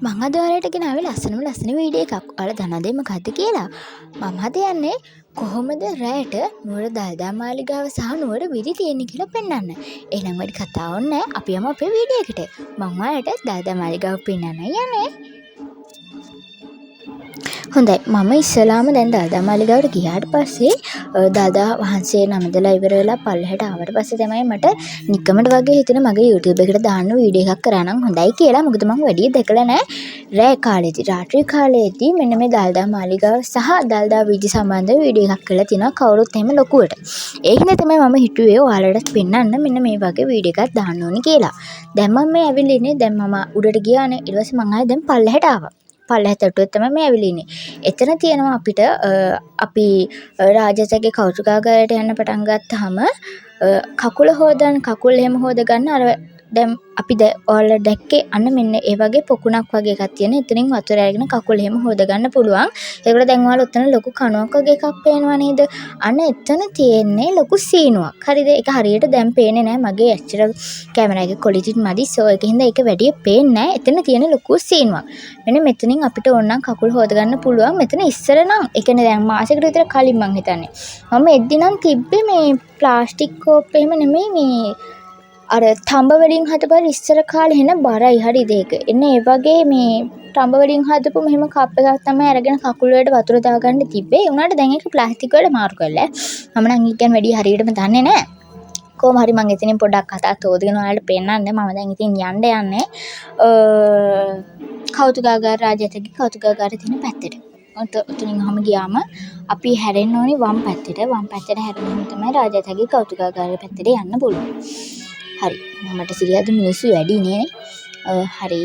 මං අද ඔයාලට ගෙනාවේ ලස්සන වීඩියෝ එකක්. ඔයාලා දන්නවද මොකද්ද කියලා? මම අද යන්නේ කොහොමද රැයට නුවර දළදා මාලිගාව සහ නුවර විලි තියෙන්නේ කියලා පෙන්වන්න. එහෙනම් වැඩි කතාවක් නැහැ. අපි යමු අපේ වීඩියෝ එකට. මං ඔයාලට දළදා මාලිගාව පෙන්වන්නයි යන්නේ. හොඳයි, මම ඉස්සලාම දැන් දළදා මාලිගාවට ගියාට පස්සේ දළදා වහන්සේ නමදලා ඉවර වෙලා පල්ලෙහාට ආවට පස්සේ තමයි මට නිකමට වගේ හිතෙන මගේ YouTube එකට දාන්න වීඩියෝ එකක් කරා නම් හොඳයි කියලා. මොකද මම වැඩි දැකලා නැහැ. රෑ කාලේදී රාත්‍රී කාලේදී මෙන්න මේ දළදා මාලිගාව සහ දළදා වීදි සම්බන්ධව වීඩියෝ එකක් කරලා තිනවා කවුරුත් එහෙම ලොකුවට. ඒ හින්දා තමයි මම හිතුවේ ඔයාලටත් පෙන්වන්න මෙන්න මේ වගේ වීඩියෝ එකක් දාන්න ඕනි කියලා. දැන් මම මේ ඇවිල්ලා ඉන්නේ. දැන් මම උඩට ගියානේ. ඊට පස්සේ මම ආයේ දැන් පල්ලෙහාට ආවා. පල්ලෙහාට ඇටුවෙත් තමයි මේ ඇවිල්ලා ඉන්නේ. එතන තියෙනවා අපිට අපි රාජසගේ කෞතුකාගාරයට යන්න පටන් ගත්තාම කකුල එහෙම හොද ගන්න අර දැන් අපි ඔයාලා දැක්කේ අන්න මෙන්න ඒ වගේ පොකුණක් වගේ එකක් තියෙන. එතනින් වතුර අරගෙන කකුල එහෙම හොද ගන්න පුළුවන්. ඒකට දැන් ඔයාලා උතන ලොකු කණුවක් වගේ එකක් පේනවා නේද? අන්න එතන තියෙන්නේ ලොකු සීනුවක්. හරිද? ඒක හරියට දැන් පේන්නේ නැහැ. මගේ ඇච්චර කැමරා එකේ ක්වොලිටි මදි. සෝ ඒකින්ද ඒක වැඩි පේන්නේ නැහැ. එතන තියෙන ලොකු සීනුවක්. මෙන්න මෙතනින් අපිට ඕනනම් කකුල් හොද ගන්න පුළුවන්. මෙතන ඉස්සර නම් ඒ කියන්නේ දැන් මාසෙකට විතර කලින් මං හිතන්නේ. මම එද්දි නම් තිබ්බේ මේ ප්ලාස්ටික් කෝප් එහෙම නෙමෙයි මේ අර තඹ වලින් හදපු ඉස්සර කාලේ එන බරයි හරිද ඒක. එන්නේ ඒ වගේ මේ තඹ වලින් හදපු මෙහෙම කප් එකක් තමයි අරගෙන කකුල් වලට වතුර දාගන්න තිබ්බේ. ඒ උනාට දැන් ඒක ප්ලාස්ටික් වලට මාරු කරලා. මම නම් ඊට වැඩි හරියටම දන්නේ නැහැ. කොහොම හරි මම එතනින් පොඩ්ඩක් කතා තෝදගෙන ඔයාලට පෙන්නන්න. මම දැන් ඉතින් යන්නේ කෞතුකාගාර රාජයාගේ කෞතුකාගාරේ තියෙන පැත්තට. ඔතනින් ඔහම ගියාම අපි හැරෙන්න ඕනි වම් පැත්තට. වම් පැත්තට හැරුණාම තමයි රාජයාගේ කෞතුකාගාරේ පැත්තට යන්න පුළුවන්. හරි. මට සිරියද මිනිස්සු වැඩි නේ. හරි.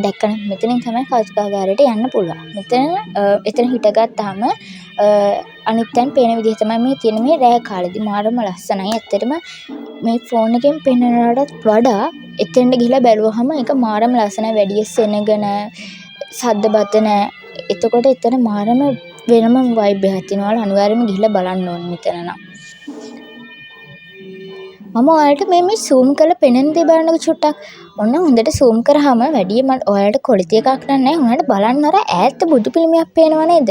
දැක්කනේ මෙතනින් තමයි කෞතුකාගාරයට යන්න පුළුවන්. එතන හිටගත්තාම අනිත් තැන් පේන විදිහ තමයි මේ තියෙන මේ රෑ කාලෙදී මාරම ලස්සනයි. ඇත්තටම මේ ෆෝන් එකෙන් පෙන්වනවටත් වඩා එතෙන්ට ගිහිලා බැලුවහම ඒක මාරම ලස්සනයි. වැඩි සෙනගන සද්ද බත නැහැ. එතකොට එතන මාරම වෙනම වයිබ් එකක් තියෙනවා. අනිවාර්යයෙන්ම ගිහිල්ලා බලන්න ඕනේ මෙතන නම්. මම ඔයාලට මේ zoom කරලා පෙනෙන දේ බලන්නකො චුට්ටක්. ඔන්න හොඳට zoom කරාම වැඩි මට ඔයාලට quality එකක් නැහැ. උනාට බලන්න අර ඈත බුදු පිළිමයක් පේනව නේද?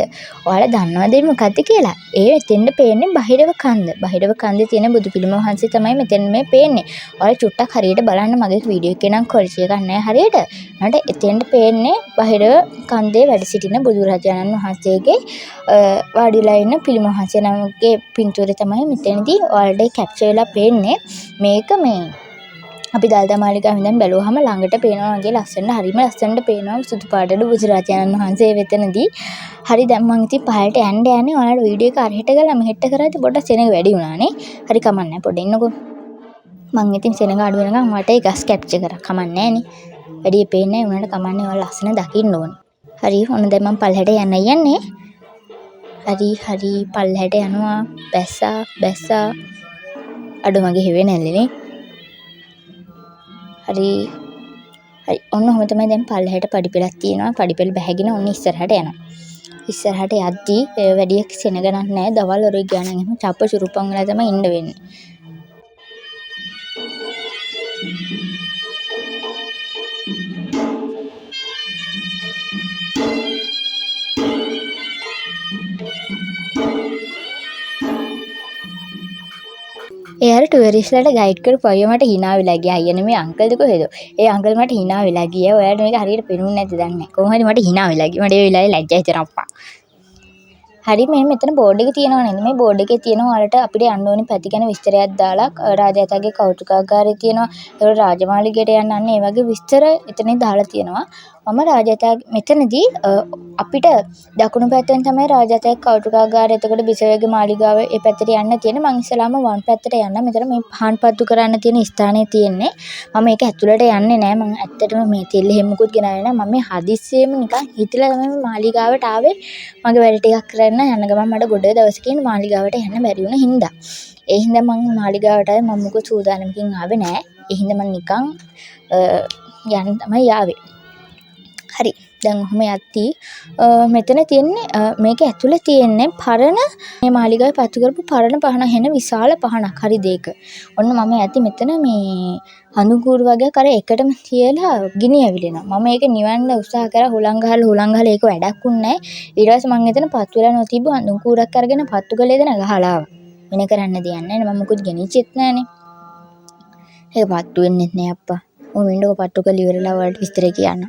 ඔයාලා දන්නවද මොකද්ද කියලා? ඒ එතෙන්ද පේන්නේ බහිරව කන්ද. බහිරව කන්දේ තියෙන බුදු පිළිම වහන්සේ තමයි මෙතෙන් මේ පේන්නේ. ඔයාලා චුට්ටක් හරියට බලන්න මගේ වීඩියෝ එකේ නම් quality එකක් නැහැ හරියට. උනාට එතෙන්ද පේන්නේ බහිරව කන්දේ වැඩ සිටින බුදුරජාණන් වහන්සේගේ වාඩිලා ඉන්න පිළිම වහන්සේ නමගේ පින්තූරය තමයි මෙතනදී ඔයාලට කැප්චර් වෙලා පේන්නේ. මේක මේ අපි දළදා මාලිගාවෙන් ඉඳන් බැලුවාම ළඟට පේනවා වගේ හරිම ලස්සනට පේනවා සුදු පාටට බුදුරජාණන් වහන්සේ වෙතනදී. හරි දැන් මම ඉතින් පහලට යන්නේ ඔයාලට වීඩියෝ එක අරහෙට ගලා මෙහෙට කරද්දි පොඩ්ඩක් සෙනඟ වැඩි වුණානේ. හරි කමන්නේ පොඩ්ඩක් ඉන්නකෝ. මම ඉතින් සෙනඟ අඩු වෙනකම් මට ඒක කැප්චර් කරා කමන්නේ නෑනේ. වැඩි පේන්නේ නැහැ උනාට කමන්නේ ඔයාලා ලස්සන දකින්න ඕනේ. හරි ඔන්න දැන් මම පල්ලෙහාට යන්නේ. හරි පල්ලෙහාට යනවා. බැස්සා අඩු මගේ හෙවේ නැල්ලනේ. හරි ඔන්න ඔහොම තමයි දැන් පල්ලෙහාට පඩිපෙලක් තියෙනවා. පඩිපෙල බැහැගෙන ඔන්න ඉස්සරහට යනවා. ඉස්සරහට යද්දී වැඩි සෙනගනක් නැහැ. දවල් වරු ගියා නම් එහෙම චප්ප චුරුප්පන් වෙලා තමයි ඉන්න වෙන්නේ. ඒ අර ටුවරිස්ට්ලාට ගයිඩ් කරපු අයියා මට hina වෙලා ගියා. අයියා නෙමෙයි අංකල්ද කොහෙද? ඒ අංකල් මට hina වෙලා ගියා. ඔයාලට මේක හරියට පෙනුනේ නැද්ද දන්නේ නැහැ. කොහොම හරි මට hina වෙලා ගියා. මට ඒ වෙලාවේ ලැජ්ජා හිතෙනවා අප්පා. හරි මෙතන බෝඩ් එක තියෙනවා නේද? මේ බෝඩ් එකේ තියෙනවා ඔයාලට අපිට යන්න ඕනි පැති ගැන විස්තරයක් දාලා රාජයාගේ කෞතුකාගාරේ තියෙනවා. ඒවල රාජමාලිගයට යන්න අන්න ඒ වගේ විස්තර එතනින් දාලා තියෙනවා. මම රාජයාගේ මෙතනදී අපිට දකුණු පැත්තෙන් තමයි රාජයාගේ කෞතුකාගාරය. එතකොට බිසවගේ මාලිගාව ඒ පැත්තට යන්න තියෙන. මං ඉස්සලාම වම් පැත්තට යන්න. මෙතන මේ පහන් පත්තු කරන්න තියෙන ස්ථානේ තියෙන්නේ. මම ඒක ඇතුළට යන්නේ නැහැ. මං ඇත්තටම මේ තෙල් එහෙම මුකුත් ගෙනාවේ නැහැ. මම මේ හදිස්සියෙම නිකන් හිතලා තමයි මාලිගාවට ආවේ. මගේ වැඩ ටිකක් කරන්න යන ගමන් මට ගොඩ දවසකින් මාලිගාවට යන්න බැරි වුණ හින්දා. ඒ හින්දා මං මාලිගාවට ආවේ. මම මුකුත් සූදානමකින් ආවේ නැහැ. ඒ හින්දා මං නිකන් යන්න තමයි ආවේ. හරි දැන් ඔහොම යද්දී මෙතන තියෙන්නේ මේක ඇතුලේ තියෙන්නේ පරණ මේ මාලිගාවේ පත්තු කරපු පරණ පහන හෙන විශාල පහනක්. හරිද ඒක. ඔන්න මම ඇති මෙතන මේ හඳුන්කූරු වගේ කර එකටම තියලා ගිනි ඇවිලෙනවා. මම ඒක නිවන්න උත්සාහ කරා හුලං ගහලා ඒක වැඩක් වුණේ නැහැ. ඊට පස්සේ මම එතන පත්තු වෙලා නොතිබ්බ හඳුන්කූරක් අරගෙන පත්තු කළේ එතන ගහලා ආවා. වෙන කරන්න දෙයක් නැහැ නේ. මම මුකුත් ගෙනිච්චෙත් නැහනේ. ඒක පත්තු වෙන්නෙත් නෑ අප්පා. මම වෙන්නකො පත්තු කරලා ඉවරලා ඔයාලට විස්තරේ කියන්න.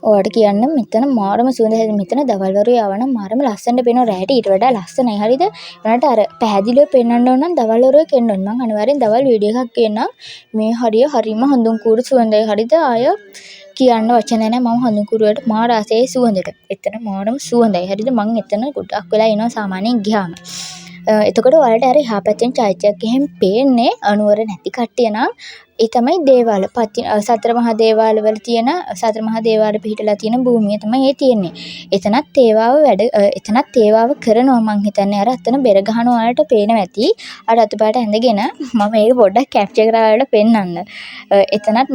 ඔයාලට කියන්න මෙතන මාරම සුවඳ මෙතන දවල් වරුවේ ආවනම් මාරම ලස්සනට පේනවා රැට ඊට වඩා ලස්සනයි හරිද උනාට අර පැහැදිලිව පෙන්වන්න ඕන නම් දවල් වරුවේ කෙන්න ඕන මම අනිවාර්යෙන් දවල් වීඩියෝ එකක් ගේන්නම් මේ හරියම හඳුන් කූරු සුවඳයි හරිද ආය කියන්න වචන නැහැ මම හඳුන් කූරු වලට මාර ආසයි සුවඳට එතන මාරම සුවඳයි හරිද මම එතන ගොඩක් වෙලා එනවා සාමාන්‍යයෙන් ගියාම එතකොට ඔයාලට අර එහා පැත්තෙන් චෛත්‍යයක් එහෙම පේන්නේ අනුවර නැති කට්ටිය නම් ඒ තමයි දේවාල සතර මහා දේවාල වල තියෙන සතර මහා දේවාල පිහිටලා තියෙන භූමිය තමයි ඒ තියෙන්නේ. එතනත් තේවාව කරනවා මං හිතන්නේ අර අතන බෙර ගහන ඔයාලට පේනවා ඇති. අර අතුපාට ඇඳගෙන මම ඒක පොඩ්ඩක් කැප්චර් කරලා ඔයාලට පෙන්නන්න. එතනත්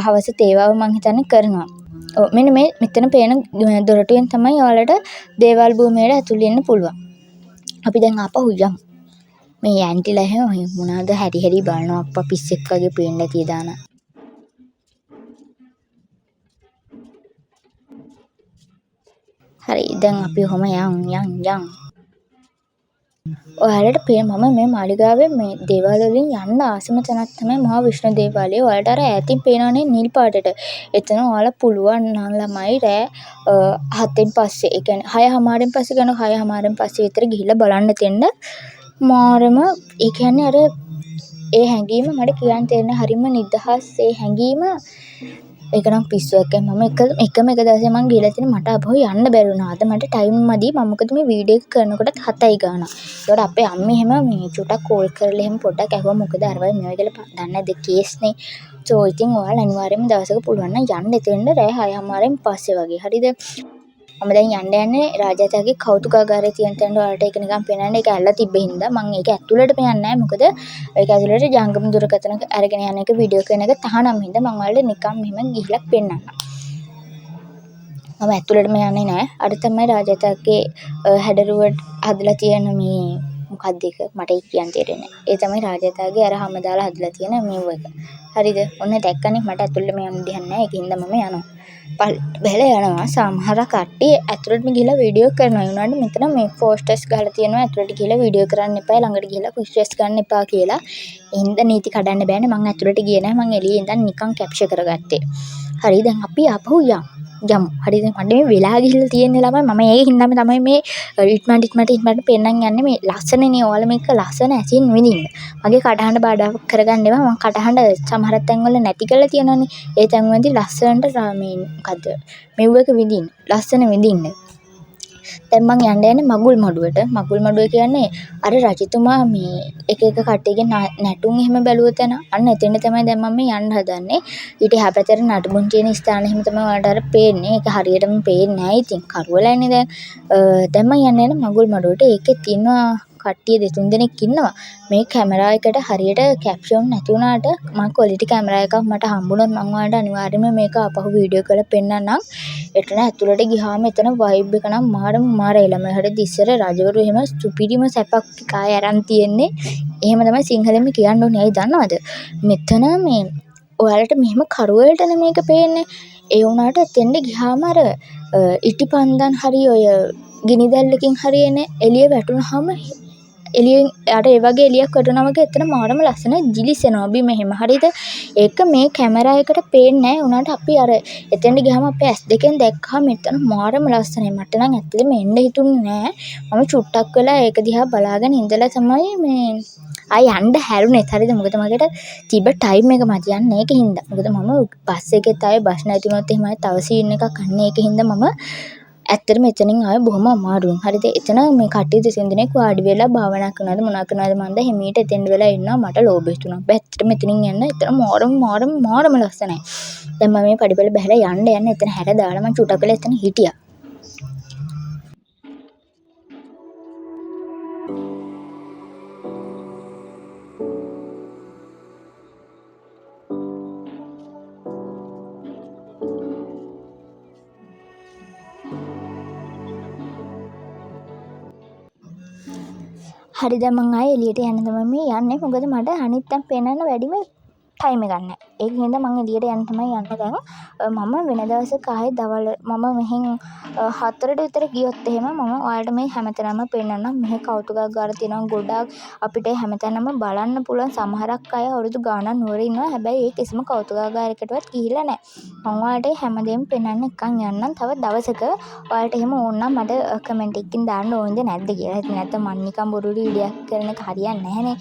හවස තේවාව මං හිතන්නේ කරනවා. මෙන්න මේ මෙතන පේන දොරටුවෙන් තමයි ඔයාලට දේවාල් භූමියට ඇතුල් වෙන්න පුළුවන්. අපි දැන් ආපහු යමු. මේ ඇන්ටිලා එහෙම මොනවාද හැරි බලනවා අප්පා පිස්සෙක් වගේ පේන්න ඇති දාන. හරි දැන් අපි ඔහම යන්. ඔයාලට මම මේ මාලිගාවේ මේ දේවාල වලින් යන්න ආසම තැනක් තමයි මහා විෂ්ණු දේවාලය. ඔයාලට අර ඈතින් පේනවනේ නිල් පාටට. එතන ඔයාලා පුළුවන් නම් ළමයි රෑ 7න් පස්සේ ඒ කියන්නේ 6:00 පස්සේ ගන්න 6:00 පස්සේ විතර ගිහිල්ලා බලන්න දෙන්න. මාරම ඒ කියන්නේ අර ඒ හැඟීම මට කියන්න තේරෙන හරිම නිදහස් ඒ හැඟීම ඒක නම් පිස්සුවක් මම එකම එක දවසේ මං ගිහලා තියෙන මට අපහු යන්න බැරි වුණා. අද මට ටයිම් මදි. මම මොකද මේ වීඩියෝ එක කරනකොටත් 7යි ගාන. ඒකට අපේ අම්මේ එහෙම මේ චුටක් කෝල් කරලා එහෙම පොඩ්ඩක් ඇහුවා මොකද අරවයි මේවා කියලා දන්නේ නැද්ද කේස්නේ. සෝ ඉතින් ඔයාලා අනිවාර්යයෙන්ම දවසක පුළුවන් නම් යන්න එතෙන්ද රෑ 6:00 පස්සේ වගේ. හරිද? මම දැන් යන්නේ රාජාතගේ කෞතුකාගාරයේ තියෙන තැනට ඔයාලට ඒක නිකන් පේනන්නේ ඒක ඇල්ලලා තිබ්බ හින්දා මම ඒක ඇතුළට යන්නේ නැහැ මොකද ඒක ඇතුළට ජංගම දුරකථන අරගෙන යන එක වීඩියෝ කරන එක තහනම් හින්දා මම ඔයාලට නිකන් මෙහෙම ගිහිල්ලා පෙන්නන්නම් මම ඇතුළටම යන්නේ නැහැ අර තමයි රාජාතගේ හැඩරුවට හදලා තියෙන මේ මොකක්ද ඒක මට කියන්න තේරෙන්නේ ඒ තමයි රාජාතගේ අර හැම දාලා හදලා තියෙන මේව එක හරිද ඔන්න දැක්කනේ මට ඇතුළටම යන්න දෙයක් නැහැ ඒකින්ද මම යනවා බැලලා යනවා සමහර කට්ටිය ඇතුළටම ගිහලා වීඩියෝ කරනවා ඒ වුණාට මෙතන මේ පෝස්ටර්ස් ගහලා තියෙනවා ඇතුළට ගිහලා වීඩියෝ කරන්න එපා ළඟට ගිහලා පෝස්ටර්ස් ගන්න එපා කියලා ඒ හින්දා නීති කඩන්න බෑනේ මං ඇතුළට ගියේ නැහැ මං එළියේ ඉඳන් නිකන් කැප්චර් කරගත්තේ හරි දැන් අපි ආපහු යමු හරිද මට මේ වෙලා ගිහිල්ලා තියෙන ළමයි මම ඒක හින්දාම තමයි මේ ඉක්මනට පෙන්නන් යන්නේ මේ ලස්සනනේ ඔයාලා මේක ලස්සන ඇසින් විඳින්න මගේ කටහඬ බාධාවක් කරගන්න එපා මම කටහඬ සමහර තැන්වල නැති කරලා තියෙනවානේ ඒ තැන්වලදී ලස්සනට මේ මොකද්ද මෙව්වක විඳින්න ලස්සන විඳින්න දැන් මං යන්නේ මගුල් මඩුවට මගුල් මඩුව කියන්නේ අර රජතුමා මේ එක කට්ටියගේ නැටුම් එහෙම බැලුව තැන අන්න එතෙන් තමයි දැන් මම යන්න හදන්නේ ඊට එහා පැත්තට නටබුන් තියෙන ස්ථාන එහෙම තමයි ඔයාලට අර පේන්නේ ඒක හරියටම පේන්නේ නැහැ ඉතින් කරුවලන්නේ දැන් මං යන්නේ මගුල් මඩුවට ඒකේ තියෙනවා කට්ටිය දෙතුන් දෙනෙක් ඉන්නවා මේ කැමරා එකට හරියට කැප්ෂන් නැති වුණාට මම ක්වොලිටි කැමරා එකක් මට හම්බුනොත් මම ඔයාලට අනිවාර්යයෙන්ම මේක අපහු වීඩියෝ කරලා පෙන්නන්නම් එතන ඇතුළට ගියාම එතන වයිබ් එක නම් මාරයි ළමයි හරියට ඉස්සර රජවරු එහෙම සුපිරිම සැපක් කාය අරන් තියෙන්නේ එහෙම තමයි සිංහලෙන්ම කියන්න ඕනේ ඇයි දන්නවද මෙතන මේ ඔයාලට මෙහෙම කරුවලටනේ මේක පේන්නේ ඒ වුණාට එතෙන්ද ගියාම අර ඉටිපන්දන් හරි ඔය ගිනි දැල්ලකින් හරි එන එළිය වැටුනහම එළියෙන් යට ඒ වගේ එළියක් වැටුනම එතන මාරම ලස්සන ජිලිසෙනවා බිම එහෙම හරිද ඒක මේ කැමරා එකට පේන්නේ නැහැ උනාට අපි අර එතෙන්ට ගියාම අපේ ඇස් දෙකෙන් දැක්කම මෙතන මාරම ලස්සනයි මට නම් ඇත්තටම එන්න හිතුන්නේ නැහැ මම චුට්ටක් වෙලා ඒක දිහා බලාගෙන ඉඳලා තමයි මේ ආය යන්න හැරුනේ හරිද මොකද මගේට තිබ්බ ටයිම් එක මත යන්නේ ඒක හින්දා මොකද මම බස් එකෙත් ආයේ බස් නැති වුණොත් එහෙමයි තව සීන් එකක් අන්නේ ඒක හින්දා මම ඇත්තටම එතනින් ආවේ බොහොම අමාරුවෙන්. හරිද? එතන මේ කට්ටිය දෙසින් දෙනෙක් වාඩි වෙලා භාවනා කරනවාද මොනවා කරනවාද මන්ද හිමීට එතෙන් වෙලා ඉන්නවා මට ලෝභ හිතුණා. ඇත්තටම එතනින් යන්න එතන මාරම ලස්සනයි. දැන් මම මේ පඩිපෙළ බහැලා යන්න එතන හැර දාලා මම චුටක් වෙලා එතන හිටියා. හරි දැන් මං ආයේ එළියට යන්න තමයි මේ යන්නේ. මොකද මට අනිත් තැන් පේනන්න වැඩිම ටයිම් එක ගන්න. ඒක හින්දා මං එළියට යන්න තමයි යන්නේ දැන්. මම වෙන දවසක ආයේ දවල් මම මෙහෙන් 4ට විතර ගියොත් එහෙම මම ඔයාලට මේ හැමතැනම පෙන්නන්නම්. මෙහෙ කෞතුකාගාර තියෙනවා ගොඩාක්. අපිට හැමතැනම බලන්න පුළුවන්. සමහරක් අය අවුරුදු ගාණක් නුවර ඉන්නවා. හැබැයි ඒ කිසිම කෞතුකාගාරයකටවත් ගිහිල්ලා නැහැ. මම ඔයාලට හැමදේම පෙන්නන්න එක්කන් යන්නම්. තව දවසක ඔයාලට එහෙම ඕන නම් මට කමෙන්ට් එකකින් දාන්න ඕනද නැද්ද කියලා. ඉතින් නැත්නම් මන් නිකන් බොරු වීඩියෝයක් කරන එක හරියන්නේ නැහනේ.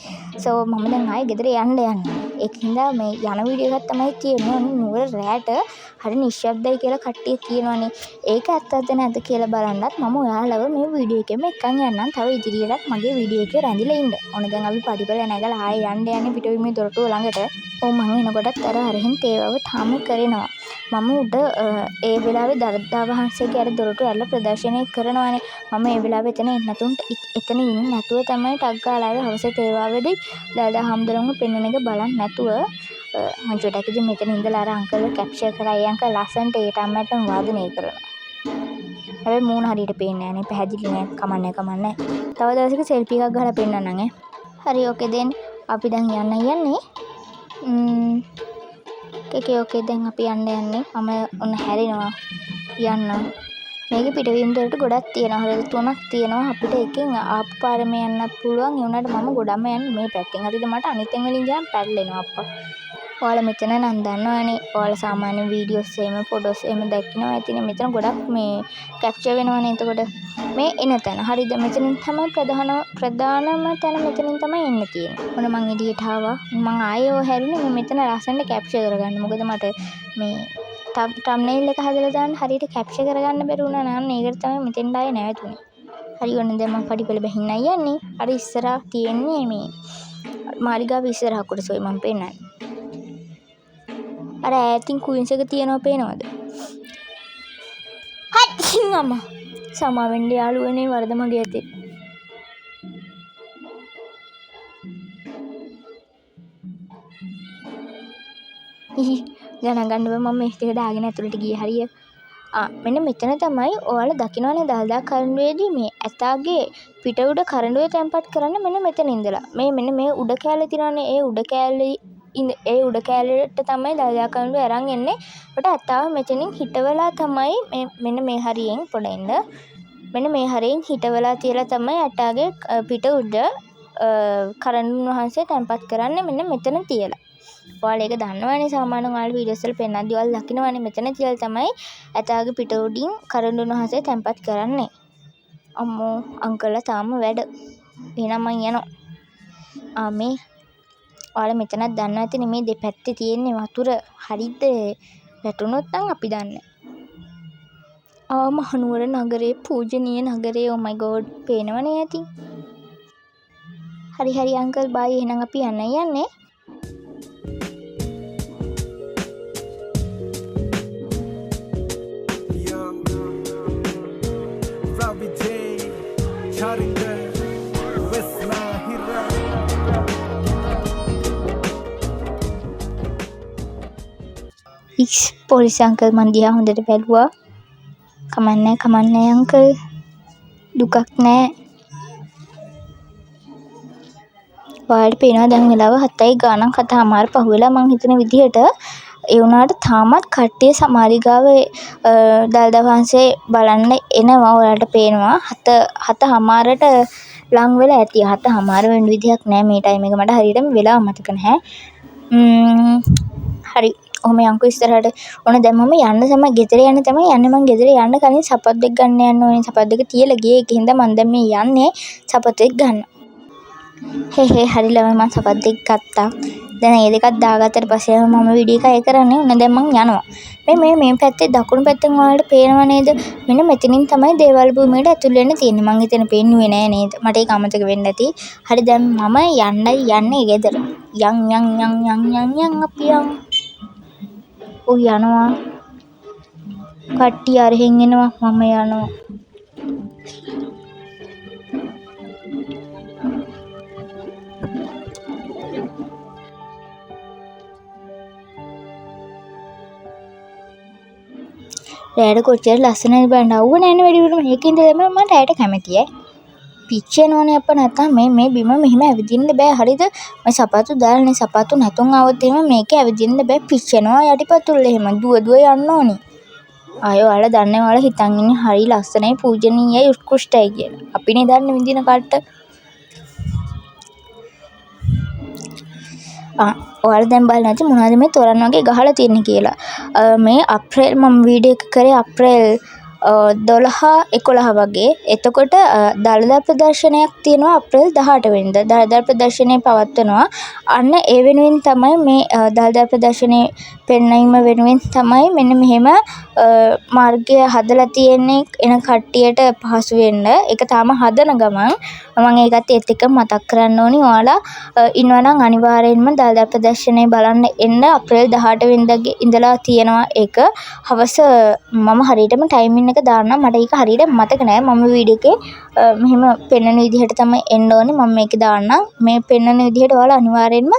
සෝ මම දැන් ආයේ ගෙදර යන්න යන්නේ. ඒක හින්දා මේ යන වීඩියෝ එකක් තමයි තියෙන්නේ. නුවර රැට හරි නිශ්ශබ්දයි කියලා කට්ටිය කියනවනේ. ඒක ඇත්තද නැද්ද කියලා බලන්නත් මම ඔයාලව මේ වීඩියෝ එකෙම එක්කන් යන්නම්. තව ඉදිරියටත් මගේ වීඩියෝ එකේ රැඳිලා ඉන්න. ඕන දැන් අපි පඩිපෙළ නැගලා ආයේ යන්නේ පිටුවීමේ දොරටුව ළඟට. ඔව් මම එනකොටත් අර හරින් තේවව තාම කරනවා. මම උඩ ඒ වෙලාවේ දරද්දා වහන්සේගේ අර දොරටුව ඇරලා ප්‍රදර්ශනය කරනවානේ. මම ඒ වෙලාවේ එතන ඉන්නේ නැතුව තමයි ටක් ගාලා ආවේ හවසේ තේවාවේදී දාදා හම්දුරන්ව පෙන්වන එක බලන්න නැතුව මම චුට්ටක් ඉතින් මෙතන ඉඳලා අර අංකල්ව කැප්චර් කරා. ඒ අංකල් ලස්සන්ට ඒ ටම්මැට්ටම වාදනය කරනවා. හැබැයි මූණ හරියට පේන්නේ නැහැ නේ. පැහැදිලි නෑ. කමන්නේ. තව දවසක සෙල්ෆි එකක් ගහලා පෙන්නන්නම් ඈ. හරි ඕකේ දැන් අපි දැන් යන්නේ. ඕකේ දැන් අපි යන්නේ. මම ඔන්න හැරෙනවා යන්න. මේකේ පිටවීම දොරටු ගොඩක් තියෙනවා. හරියට 3ක් තියෙනවා. අපිට එකෙන් ආපු පාරම යන්නත් පුළුවන්. ඒ වුණාට මම ගොඩක්ම යන්නේ මේ පැත්තෙන්. හරිද මට අනිත් තැන් වලින් ගියාම පැටලෙනවා අප්පා. ඔයාලා මෙතන නම් දන්නවනේ. ඔයාලා සාමාන්‍ය වීඩියෝස් එහෙම ෆොටෝස් එහෙම දැක්කිනවා ඇතිනේ. මෙතන ගොඩක් මේ කැප්චර් වෙනවනේ. එතකොට මේ එන තැන. හරිද මෙතනින් තමයි ප්‍රධානම තැන මෙතනින් තමයි එන්න තියෙන්නේ. මොන මං එළියට ආවා. මං ආයෙ හැරුණේ මෙතන ලස්සනට කැප්චර් කරගන්න. මොකද මට මේ තම්බ්නෙයිල් එක හදලා දාන්න හරියට කැප්චර් කරගන්න බැරි වුණා නේද? ඒකට තමයි මෙතෙන්ට ආයේ නැවතුනේ. හරි ඔන්න දැන් මම පඩිපෙළ බහින්නයි යන්නේ. අර ඉස්සරහ තියෙන්නේ මේ මාලිගාව ඉස්සරහ කොටසයි මම පෙන්නන්නේ. අර ඈතින් කුයින්ස් එක තියෙනව පේනවද? හයි අම්මා. සමාවෙන්න යාළුවනේ වරද මගේ ඇතේ. ගණන් ගන්න බෑ මම මේ ටික දාගෙන ඇතුළට ගියේ හරිය. මෙන්න මෙතන තමයි ඔයාලා දකින්නවනේ දහදා කරඬුවේදී මේ ඇතාගේ පිට උඩ කරඬුවේ තැම්පත් කරන්න මෙන්න මෙතන ඉඳලා. මෙන්න මේ උඩ කෑල්ල තියෙනවනේ ඒ උඩ කෑල්ලට තමයි දහදා කරඬුවේ අරන් එන්නේ. කොට ඇතාව මෙතනින් හිටවලා තමයි මෙන්න මේ හරියෙන් පොඩින්ද මෙන්න මේ හරියෙන් හිටවලා තියලා තමයි ඇටාගේ පිට උඩ කරඬුන් වහන්සේ තැම්පත් කරන්නේ මෙන්න මෙතන තියලා. ඔයාලා ඒක දන්නවනේ සාමාන්‍යයෙන් ඔයාලා වීඩියෝස් වල පෙන්නද්දී ඔයාලා දකින්නවනේ මෙතන තියලා තමයි ඇතාගේ පිට උඩින් කරඬුන් වහන්සේ තැම්පත් කරන්නේ. අම්මෝ අංකල්ලා තාම වැඩ. එහෙනම් මං යනවා. මේ ඔයාලා මෙතනත් දන්නවා ඇතිනේ මේ දෙපැත්තේ තියෙන්නේ වතුර. හරිද? වැටුනොත් නම් අපි දන්නේ. මහනුවර නගරේ පූජනීය නගරේ. oh my god පේනවනේ ඇති. හරි අංකල් බයි. එහෙනම් අපි යන්නේ. පොලිස් අංකල් මන් දිහා හොඳට බැලුවා. කමන්නේ අංකල්. දුකක් නෑ. ඔයාලට පේනවා දැන් වෙලාව 7යි ගානක් 7:00මාර පහුවෙලා මං හිතන විදිහට. ඒ වුණාට තාමත් කට්ටිය සමාලිගාවේ දළදා වහන්සේ බලන්න එනවා. ඔයාලට පේනවා 7:00මාරට ලං වෙලා ඇති. 7:00මාර වෙන විදිහක් නෑ මේ ටයිම් එක. මට හරියටම වෙලාව මතක නැහැ. හරි ඔහොම යන්කෝ ඉස්සරහට. ඕන දැන් මම ගෙදර යන්න තමයි යන්නේ. මං ගෙදර යන්න කලින් සපත් දෙක ගන්න යන්න ඕනේ. සපත් දෙක තියලා ගියේ. ඒකින්ද මං දැන් මේ යන්නේ සපත් දෙක ගන්න. හරි ළමයි මං සපත් දෙක ගත්තා. දැන් මේ දෙකත් දාගත්තට පස්සේ මම වීඩියෝ එකයි කරන්නේ. ඕන දැන් මං යනවා. මේ පැත්තේ දකුණු පැත්තෙන් ඔයාලට පේනව නේද? මෙන්න මෙතනින් තමයි දේවල් භූමියට ඇතුල් වෙන්න තියෙන්නේ. මං හිතන්නේ පේන්නුවේ නෑ නේද? මට ඒක අමතක වෙන්න ඇති. හරි දැන් මම යන්නේ ගෙදර. යන් අපි යන්. ඔය යනවා. කට්ටිය අරහෙන් එනවා. මම යනවා. රෑට කොච්චර ලස්සනද බලන්න. අවුව නැන්නේ වැඩිපුරම. ඒකින්ද තමයි මම රෑට කැමති. පිච්චෙනවනේ අප්පා. නැත්තම් මේ බිම මෙහෙම ඇවිදින්න බෑ. හරිද? මේ සපත්තු දාලානේ. සපත්තු නැතුන් ආවොත් එහෙම මේකේ ඇවිදින්න බෑ. පිච්චෙනවා යටිපතුල් එහෙම. දුව යන්න ඕනේ. අය ඔයාලා දන්නේ ඔයාලා හිතන් ඉන්නේ හරි ලස්සනයි පූජනීයයි උත්කෘෂ්ටයි කියලා. අපිනේ දන්නේ විඳින කට්ට. ඔයාලා දැන් බලන්න ඇති මොනවද මේ තොරන් වගේ ගහලා තියෙන්නේ කියලා. මේ අප්‍රේල් මම වීඩියෝ එක කරේ අප්‍රේල් 12-11 වගේ. එතකොට දළදා ප්‍රදර්ශනයක් තියෙනවා අප්‍රේල් 18 වෙනිදා. දළදා ප්‍රදර්ශනය පවත්වනවා. අන්න ඒ වෙනුවෙන් තමයි මේ දළදා ප්‍රදර්ශනයේ පෙන්වීම වෙනුවෙන් තමයි මෙන්න මෙහෙම මාර්ගය හදලා තියෙන්නේ. එන කට්ටියට පහසු වෙන්න. ඒක තාම හදන ගමන් මම ඒකත් ඒත් එක්ක මතක් කරන්න ඕනි. ඔයාලා ඉන්නවා නම් අනිවාර්යෙන්ම දළදා ප්‍රදර්ශනය බලන්න එන්න. අප්‍රේල් 18 වෙනිදා ඉඳලා තියෙනවා ඒක. හවස මම හරියටම ටයිමින් එක දාන්නම්. මට ඒක හරියට මතක නෑ. මම වීඩියෝ එකේ මෙහෙම පෙන්වන විදිහට තමයි එන්න ඕනේ. මම මේක දාන්නම්. මේ පෙන්වන විදිහට ඔයාලා අනිවාර්යෙන්ම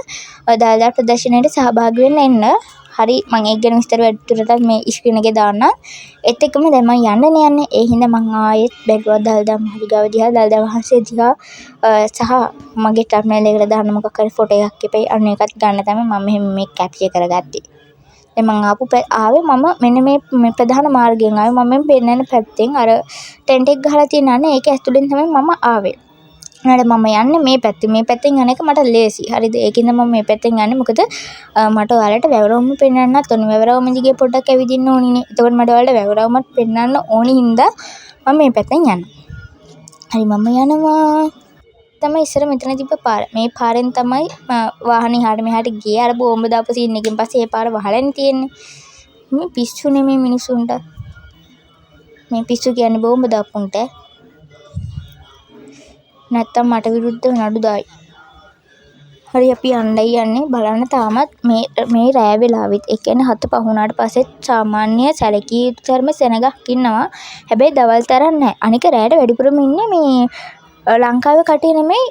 දළදා ප්‍රදර්ශනයට සහභාගී වෙන්න එන්න. හරි මම ඒක ගැන විස්තර වැඩිදුරටත් මේ ස්ක්‍රීන් එකේ දාන්නම්. ඒත් එක්කම දැන් මම යන්නේ. ඒ හින්දා මම ආයෙත් බැලුවා දළදා මාලිගාව දිහා, දළදා වහන්සේ දිහා සහ මගේ ටර්මිනල් එකට දාන්න මොකක් හරි ෆොටෝ එකක් එපේ. අන්න ඒකත් ගන්න තමයි මම මෙහෙම මේ කැප්චර් කරගත්තේ. දැන් මම ආවේ මම මෙන්න මේ ප්‍රධාන මාර්ගයෙන් ආවේ. මම මේ පෙන්නන පැත්තෙන් අර ටෙන්ට් එක ගහලා තියෙන අනේ ඒක ඇතුලෙන් තමයි මම ආවේ. ඊට මම යන්නේ මේ පැත්තෙන්. මේ පැත්තෙන් යන එක මට ලේසි. හරිද? ඒකින්ද මම මේ පැත්තෙන් යන්නේ. මොකද මට ඔයාලට වැවරවුම පෙන්වන්නත් ඕනේ. වැවරවුම දිගේ පොඩ්ඩක් ඇවිදින්න ඕනිනේ. එතකොට මට ඔයාලට වැවරවුමත් පෙන්වන්න ඕනි හින්දා මම මේ පැත්තෙන් යනවා. හරි මම යනවා. තමයි ඉස්සර මෙතන තිබ්බ පාර. මේ පාරෙන් තමයි වාහනේ එහාට මෙහාට ගියේ. අර බෝම්බ දාපු සීන් එකෙන් පස්සේ ඒ පාර වහලානේ තියෙන්නේ. මේ පිස්සුනේ මේ මිනිසුන්ට. මේ පිස්සු කියන්නේ බෝම්බ දාපුන්ට. නැත්තම් මට විරුද්ධව නඩු දායි. හරි අපි යන්නේ බලන්න තාමත් මේ රෑ වෙලාවෙත් ඒ කියන්නේ 7 පහ වුණාට පස්සෙත් සාමාන්‍ය සැලකිය යුතු තරම සෙනගක් ඉන්නවා. හැබැයි දවල් තරම් නැහැ. අනික රෑට වැඩිපුරම ඉන්නේ මේ ලංකාවේ කටේ නෙමෙයි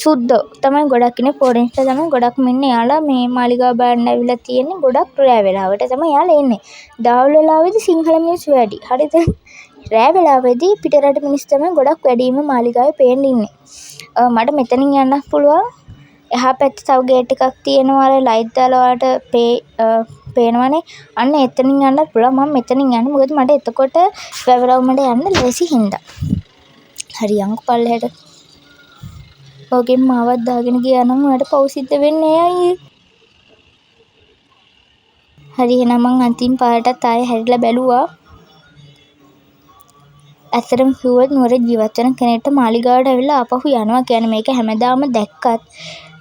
සුද්දෝ තමයි ගොඩක් ඉන්නේ. ෆොරෙන්ස්ලා තමයි ගොඩක්ම ඉන්නේ. යාලා මේ මාලිගාව බලන්න ඇවිල්ලා තියෙන්නේ ගොඩක් රෑ වෙලාවට තමයි යාලා එන්නේ. දවල් වෙලාවෙදි සිංහල මිනිස්සු වැඩි. හරිද? රෑ වෙලාවෙදී පිටරට මිනිස්සු තමයි ගොඩක් වැඩිම මාලිගාවේ පේන්න ඉන්නේ. මට මෙතනින් යන්න පුළුවන්. එහා පැත්තේ තව ගේට් එකක් තියෙනවා. අර ලයිට් දාලා ඔයාලට පේනවනේ. අන්න එතනින් යන්න පුළුවන්. මම මෙතනින් යන්නේ. මොකද මට එතකොට වැවරවුමට යන්න ලේසි හින්දා. හරි යන්කෝ පල්ලෙහාට. ඔගෙන් මාවත් දාගෙන ගියා නම් ඔයාලට පව් සිද්ධ වෙන්නේ අයියේ. හරි එහෙනම් මං අන්තිම පාරටත් ආයෙ හැරිලා බැලුවා. ඇත්තටම කිව්වොත් නුවර ජීවත් වෙන කෙනෙක්ට මාලිගාවට ඇවිල්ලා ආපහු යනවා කියන්නේ මේක හැමදාම දැක්කත්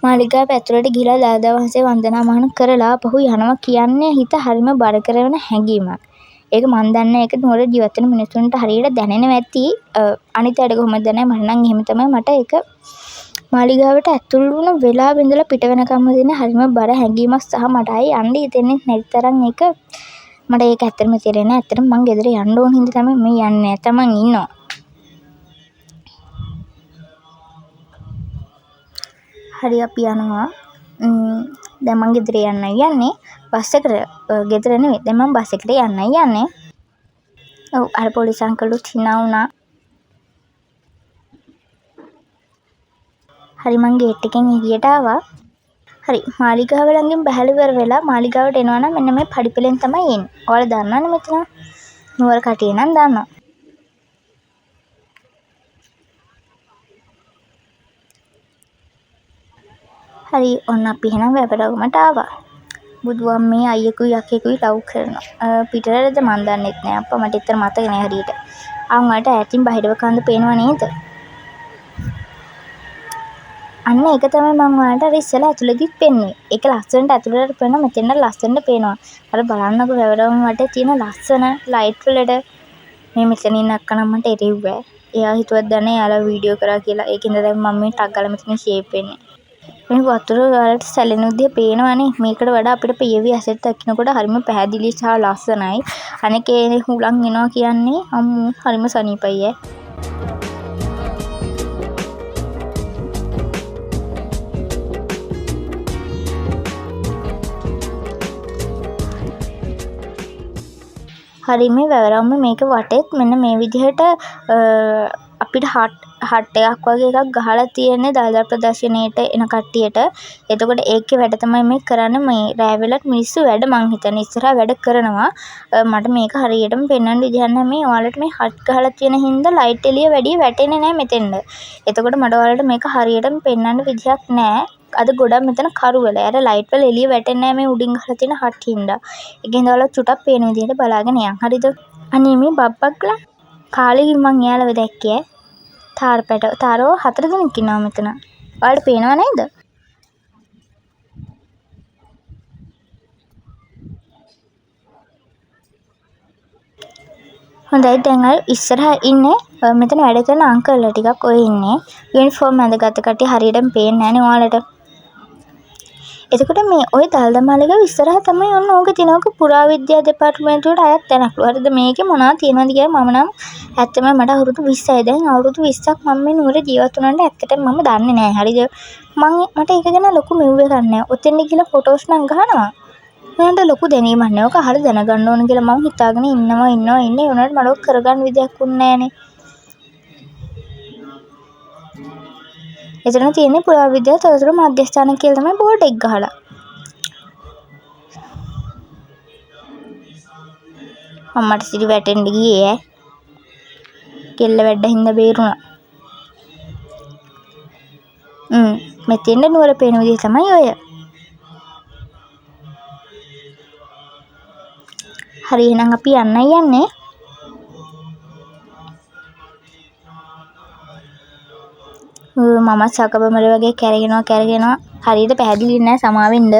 මාලිගාව ඇතුළට ගිහලා දළදා වහන්සේ වන්දනාමාන කරලා ආපහු යනවා කියන්නේ හිත හරිම බර කරන හැඟීමක්. ඒක මන් දන්නේ ඒක නුවර ජීවත් වෙන මිනිස්සුන්ට හරියට දැනෙනවා ඇති. අනිත් අයට කොහොමද දැනෙන්නේ? මට නම් එහෙම තමයි. මට ඒක මාලිගාවට ඇතුළු වුණ වෙලාවෙ ඉඳලා පිට වෙනකම්ම දෙන හරිම බර හැඟීමක් සහ මට ආයේ යන්න හිතෙන්නේ නැති තරම් ඒක මට ඒක ඇත්තටම තේරෙන්නේ නැහැ. ඇත්තටම මං ගෙදර යන්න ඕන හින්දා තමයි මේ යන්නේ. නැත්නම් මං ඉන්නවා. හරි අපි යනවා. දැන් මං ගෙදර යන්නේ. බස් එකට ගෙදර නෙවෙයි. දැන් මං බස් එකට යන්නේ. ඔව් අර පොලිස් අංකල්ලුත් hina වුණා. හරි මං ගේට් එකෙන් එළියට ආවා. හරි මාලිගාව ළඟින් බැහැලා ඉවර වෙලා මාලිගාවට එනවා නම් මෙන්න මේ පඩිපෙලෙන් තමයි එන්නේ. ඔයාලා දන්නවනේ මෙතන. නුවර කටිය නම් දන්නවා. හරි ඔන්න අපි එහෙනම් වැවරවුමට ආවා. බුදුන් මේ අයියෙකුයි යකෙකුයි ලව් කරනවා. පිටරටද මන් දන්නෙත් නෑ අප්පා. මට ඉතර මතක නෑ හරියට. ආන් වලට ඈතින් බහිරව කන්ද පේනව නේද? අන්න ඒක තමයි මම ඔයාලට අර ඉස්සෙල්ලා ඇතුළේදීත් පෙන්නුවේ. ඒක ලස්සනට ඇතුළට පේනවා. මෙතෙන්ද ලස්සනට පේනවා. අර බලන්නකෝ වැවරවුම වටේ තියෙන ලස්සන ලයිට් වලට මේ මෙතන ඉන්න අක්කනම් මට එරෙව්වා. එයා හිතුවත් දන්නේ යාලා වීඩියෝ කරා කියලා. ඒකින්ද දැන් මම මේ ටක් ගාලා මෙතන ෂේප් වෙන්නේ. මේ වතුර වලට සැලෙන විදිය පේනවනේ. මේකට වඩා අපිට PV ඇසෙට් දකින්නකොට හරිම පැහැදිලි සහ ලස්සනයි. අනික ඒ හුලං එනවා කියන්නේ අම්මෝ හරිම සනීපයි ඈ. හරි මේ වැවරවුම මේක වටේත් මෙන්න මේ විදිහට අපිට හට් එකක් වගේ එකක් ගහලා තියෙන්නේ දළදා ප්‍රදර්ශනයට එන කට්ටියට. එතකොට ඒකේ වැඩ තමයි මේ කරන්නේ. මේ රෑ වෙලත් මිනිස්සු වැඩ මං හිතන්නේ ඉස්සරහා වැඩ කරනවා. මට මේක හරියටම පෙන්වන්න විදිහක් නැහැ. මේ ඔයාලට මේ හට් ගහලා තියෙන හින්දා ලයිට් එළිය වැඩි වැටෙන්නේ නැහැ මෙතෙන්ද. එතකොට මට ඔයාලට මේක හරියටම පෙන්වන්න විදිහක් නැහැ. අද ගොඩක් මෙතන කරුවල. අර ලයිට් වල එළිය වැටෙන්නේ නැහැ මේ උඩින් ගහලා තියෙන හට් හින්දා. ඒකෙන් ඔයාලා චුටක් පේන විදිහට බලාගෙන යන්න. හරිද? අනේ මේ බබ්බක්ලා කාලෙකින් මං එයාලව දැක්කේ. තාරෝ 4 දෙනෙක් ඉන්නවා මෙතන. ඔයාලට පේනව නේද? හොඳයි දැන් අර ඉස්සරහා ඉන්නේ මෙතන වැඩ කරන අංකල්ලා ටිකක් ඔය ඉන්නේ. යුනිෆෝම් ඇඳගත්ත කට්ටිය හරියටම පේන්නේ නැහැ නේ ඔයාලට. එතකොට මේ ওই දළදා මාලිගාව ඉස්සරහා තමයි ඔන්න ඕක තියෙනවක පුරාවිද්‍යා දෙපාර්තමේන්තුවට අයත් තැනක්ලු. හරිද? මේකේ මොනවද තියෙනවද කියලා මම නම් ඇත්තම මට අවුරුදු 20යි. දැන් අවුරුදු 20ක් මම මේ නුවර ජීවත් වුණාට ඇත්තටම මම දන්නේ නැහැ. හරිද? මට ඒක ගැන ලොකු මෙව්ව එකක් නැහැ. ඔතෙන් ගිහලා ෆොටෝස් නම් ගහනවා. මට ලොකු දැනීමක් නැහැ. ඔක හරිය දැනගන්න ඕන කියලා මම හිතාගෙන ඉන්නේ. උනාට මට ඔක් කරගන්න විදියක් උන්නේ නැහනේ. එතන තියෙන්නේ පුරාවිද්‍යා තොරතුරු මධ්‍යස්ථාන කියලා තමයි බෝඩ් එක ගහලා. අම්මට සිරි වැටෙන්න ගියේ ඈ. කෙල්ල වැඩ හින්දා බේරුණා. මෙතෙන්ද නුවර පේන විදිහ තමයි ඔය. හරි එහෙනම් අපි යන්නේ. මම සකබමල වගේ කැරගෙනවා. හරියට පැහැදිලි නෑ සමාවෙන්න.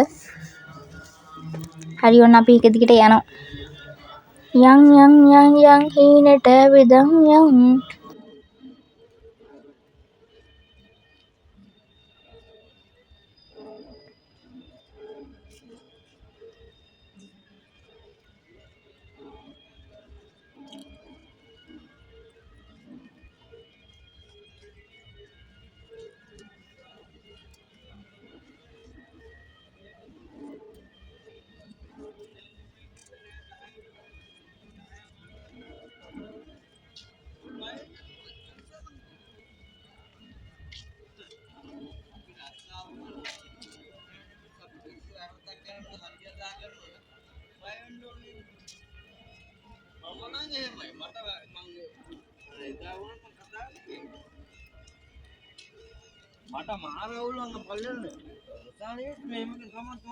හරි ඔන්න අපි එක දිගට යනවා. යන් හීනට විදන් යන්. මට මාරවුල් අංග පල්ලෙන්නේ. සානේ මේක සමත්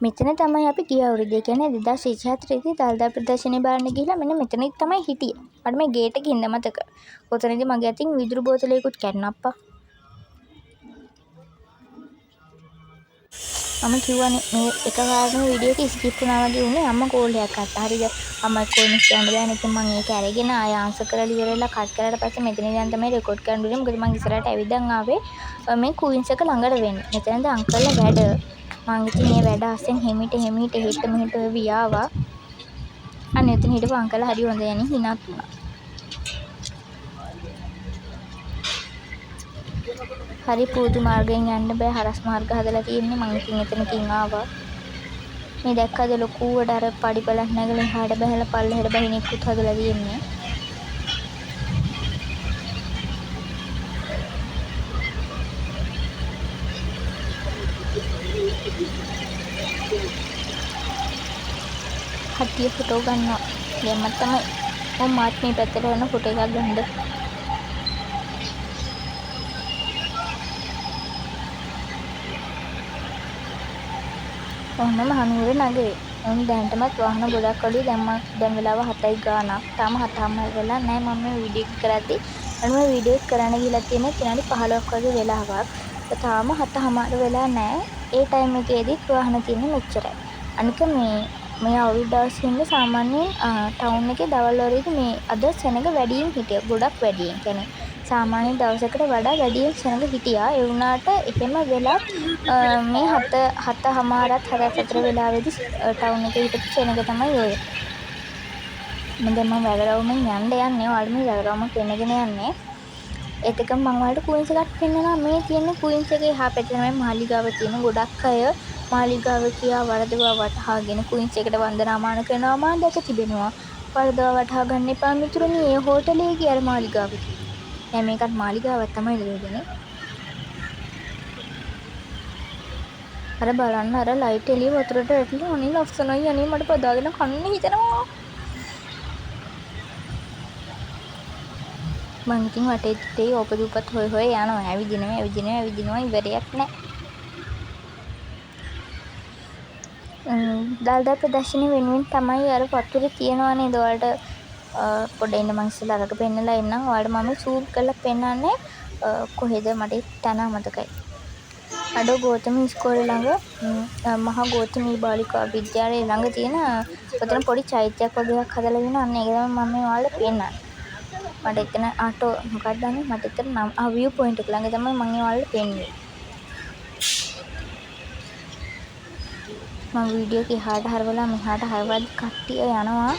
මෙතන තමයි අපි ගිය අවුරුද්දේ කියන්නේ 2024 දී දළදා ප්‍රදර්ශනය බලන්න ගිහිල්ලා මෙන්න මෙතනදි තමයි හිටියේ. මට මේ ගේට් එකේ ඉඳ මතක. ඔතනදී මගේ අතින් විදුරු බෝතලයකුත් කැඩුණා අප්පා. මම කිව්වනේ මේ එක කාරණේ වීඩියෝ එක ස්කිප් වුණා වගේ උනේ අම්මා කෝල් එකක් අත්තා. හරිද? අම්මා කෝල් මිස් කරන්න බෑනේ. ඉතින් මම ඒක අරගෙන ආය ආන්සර් කරලා ඉවරලා කට් කරලා පස්සේ මෙතන ඉඳන් තමයි රෙකෝඩ් කරන්න උනේ. මොකද මම ඉස්සරහට ඇවිදන් ආවේ මේ කුයින්ස් එක ළඟට වෙන්න. මෙතනද අංකල්ලා වැඩ. මං ඉතින් මේ වැඩ අස්සෙන් හිමිට හිට මෙහෙට වියාවා. අනේ එතන හිටපු අංකල්ලා හරි හොඳ යන්නේ හිනාත් වුණා. හරි පුදු මාර්ගයෙන් යන්න බෑ. හරස් මාර්ග හදලා තියෙන්නේ. මං ඉතින් එතනකින් ආවා. මේ දැක්කද ලොකුවට අර පඩි බලක් නැගලා එහාට බහැලා පල්ලෙහාට බහින එක්කුත් හදලා තියෙන්නේ. කට්ටිය ෆොටෝ ගන්නවා. දැම්ම තමයි මාත් මේ පැත්තට යන ෆොටෝ එකක් ගන්න. ඔන්න මහනුවර නගරේ. දැන්ටමත් වාහන ගොඩක් අඩුයි. දැන් වෙලාව 7යි ගානක්. තාම 7:00ම වෙලා නැහැ. මම මේ වීඩියෝ එක කරද්දි මේ වීඩියෝ එක කරන්න ගිහලා තියෙන්නේ විනාඩි 15ක් වගේ වෙලාවක්. තාම 7:00 වෙලා නැහැ. ඒ ටයිම් එකේදීත් වාහන තියෙන්නේ මෙච්චරයි. අනික මේ අවුරුදු දවස් හින්දා සාමාන්‍යයෙන් ටවුන් එකේ දවල් වලදී මේ අද සෙනඟ වැඩියෙන් හිටියා. ගොඩක් වැඩියෙන්. කියන්නේ සාමාන්‍ය දවසකට වඩා වැඩියෙන් සෙනඟ හිටියා. ඒ වුණාට එහෙම වෙලත් මේ 7:00 වෙලාවේදී ටවුන් එකේ හිටපු සෙනඟ තමයි ඔය. මම වැඩරවුමෙන් යන්න යන්නේ. ඔයාලට මේ වැඩරවුම පෙන්නගෙන යන්නේ. එතකම මම ඔයාලට කුයින්ස් එකක් පෙන්නනවා. මේ තියෙන්නේ කුයින්ස් එකේ එහා පැත්තේ තමයි මාලිගාව තියෙන. ගොඩක් අය මාලිගාව කියා වරදවා වටහාගෙන කුයින්ස් එකට වන්දනාමාන කරනවා මා දැක තිබෙනවා. වරදවා වටහා ගන්න එපා මිතුරුනි. ඒ හෝටලේ ගිය අර මාලිගාව තියෙන්නේ. දැන් මේකත් මාලිගාවක් තමයි දෙන්නේ. අර බලන්න අර ලයිට් එළිය වතුරට වැටිලා අනේ ලස්සනයි. අනේ මට පදාගෙන කන්න හිතෙනවා. මං ඉතින් වටේ තිතේ ඕපදූපත් හොය හොය යනවා. ඇවිදිනවා ඉවරයක් නැහැ. දල්දා ප්‍රදර්ශනය වෙනුවෙන් තමයි අර වතුරේ තියනවා නේද? ඔයාලට පොඩ්ඩ ඉන්න මං ඉස්සෙල්ලා අරක පෙන්නලා එන්නම්. ඔයාලට මම සූම් කරලා පෙන්නන්නේ කොහෙද මට තන මතකයි. අඩෝ ගෝතම ඉස්කෝලේ ළඟ මහා ගෝතමී බාලිකා විද්‍යාලය ළඟ තියෙන ඔතන පොඩි චෛත්‍යයක් වගේ එකක් හදලා තියෙනවා. අන්න ඒක තමයි මම මේ ඔයාලට පෙන්නන්නේ. මට එතන ආටෝ මොකක්ද දන්නේ මට එතන නම් view point එක ළඟ තමයි මම ඔයාලට පෙන්නුවේ. මම වීඩියෝ එක එහාට හරවලා මෙහාට හරවද්දි කට්ටිය යනවා.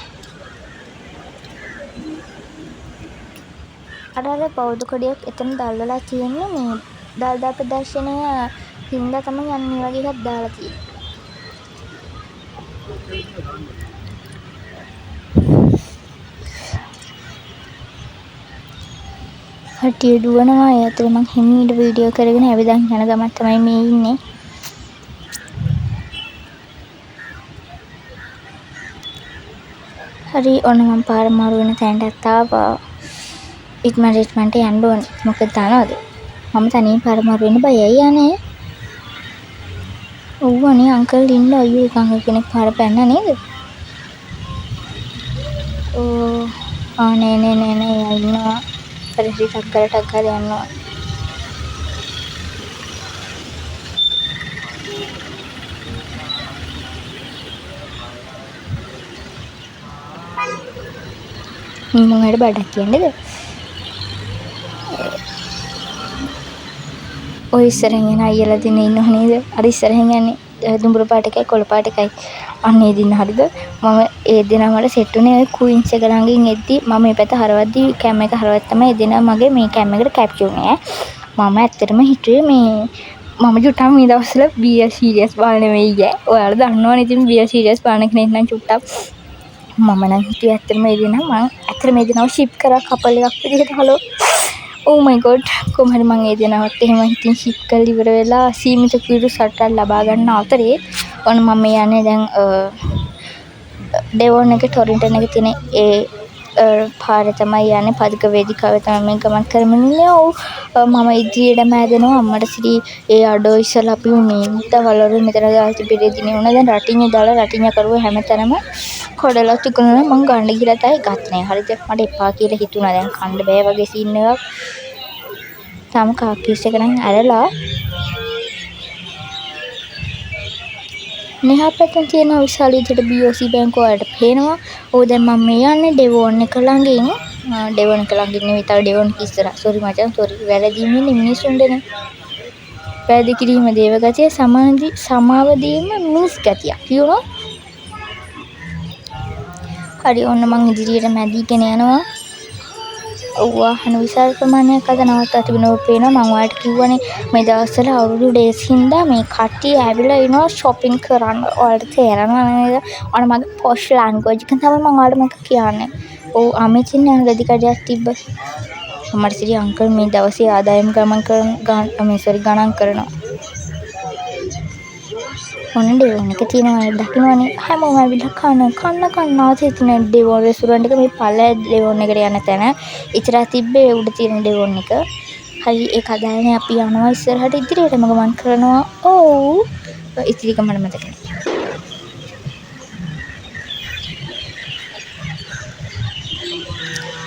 අර බෞද්ධ කොඩියක් එතන දැල්වලා තියෙන්නේ මේ දල්දා ප්‍රදර්ශනය හින්දා තමයි යන්නේ වගේ එකක් දාලා තියෙන්නේ. කට්ටිය දුවනවා. ඒ අතර මං හිමීට වීඩියෝ කරගෙන ඇවිදන් යන ගමන් තමයි මේ ඉන්නේ. හරි ඔන්න මම පාර මාරු වෙන තැනටත් ආවා. ඉක්මනට යන්න ඕනේ. මොකද දන්නවද? මම තනියෙන් පාර මාරු වෙන්න බයයි යන්නේ. ඔව් අනේ අංකල් ඉන්න අයියෝ එක අංකල් කෙනෙක් පාර පැන්න නේද? ඕ නෑ ඉන්නවා. පරිසි ටක් කරලා යනවා. මම හරියට බඩක් කියන්නේද? ඔය ඉස්සරහින් යන අයියලා දින ඉන්නව නේද? අර ඉස්සරහින් යන්නේ දුඹුරු පාට එකයි කොළ පාට එකයි. අන්න ඒ දින හරියද? මම ඒ දින මට සෙට් උනේ ඔය කුයින්ස් එක ළඟින් එද්දි මම මේ පැත්ත හරවද්දි කැම් එක හරවත් තමයි ඒ දින මගේ මේ කැම් එකට කැප්චර් උනේ. මම ඇත්තටම හිතුවේ මේ මම ජුට්ටක් මේ දවස්වල BL සීරියස් බලන නෙවෙයි ගෑ. ඔයාලා දන්නවනේ ඉතින් BL සීරියස් බලන කෙනෙක් නම් චුට්ටක් මම නම් හිතුවේ ඇත්තටම මේ දින මම ඇත්තටම මේ දිනව ෂිප් කරා කපල් එකක් විදිහට හලෝ oh my god කොහොම හරි මම ඒ දිනවත් එහෙම හිතින් ෂිප් කරලා ඉවර වෙලා සීමිත ක්‍රීඩු සටන් ලබා ගන්න අතරේ ඔන්න මම යන්නේ දැන් ඩෙවොන් එකේ ටොරින්ටන් එකේ තියෙන ඒ පාර තමයි යන්නේ පදික වේදිකාවේ තමයි මේ ගමන් කරමින් ඉන්නේ. මම ඉදිරියටම ඇදෙනවා අම්මට සිරි ඒ අඩෝ ඉස්සලා අපි මේ මුත්තවලරු මෙතන දාලා තිබෙන්නේ දිනේ උන දැන් රටිඤ්ඤ දාලා රටිඤ්ඤ කරුව හැමතැනම කොඩලා තිකුණා මං ගන්න ගිහලා තමයි ගත්නේ. හරිද? මට එපා කියලා හිතුණා. දැන් කන්න බෑ වගේ සීන් එකක්. තාම කාකිස් එක නම් ඇරලා මෙහා පැත්තෙන් තියෙන විශාල විදිහට BOC බැංකුව වලට පේනවා. දැන් මම මේ යන්නේ ඩෙවොන් එක ළඟින්. ඩෙවොන් එක ළඟින් නෙවෙයි තව ඩෙවොන් ඉස්සරහ. සෝරි මචං සෝරි. වැරදීම ඉන්නේ මිනිස්සුන්ටනේ. පැහැදිලි කිරීම දේවගතිය සමාව දීම මිනිස් ගතියක්. you know? හරි ඔන්න මං ඉදිරියට මැදීගෙන යනවා. වාහන විශාල ප්‍රමාණයක් අද නවත්වා තිබෙනවා පේනවා. මම ඔයාලට කිව්වනේ මේ දවස්වල අවුරුදු ඩේස් හින්දා මේ කට්ටිය ඇවිල්ලා ඉනවා shopping කරන්න. ඔයාලට තේරෙනව නේද? ඔන්න මගේ posh language එකෙන් තමයි මම ඔයාලට මේක කියන්නේ. අමෙචින් රෙදි කඩයක් තිබ්බ. අම්මට සිරි අංකල් මේ දවසේ ආදායම් ගණන් කරනවා. ඔන්න ඩෙවොන් එක තියෙනවා දකින්නවනේ හැමෝම ඇවිල්ලා කන්න ආසේ තියෙන ඩෙවොන් රෙස්ටුරන්ට් එක මේ පළල ඩෙවොන් එකට යන තැන ඉතරා තිබ්බේ උඩ තියෙන ඩෙවොන් එක. හරි ඒක අදාළනේ අපි යනවා ඉස්සරහට ඉදිරියටම ගමන් කරනවා. ඉතිරි ගමන මතක නැහැ.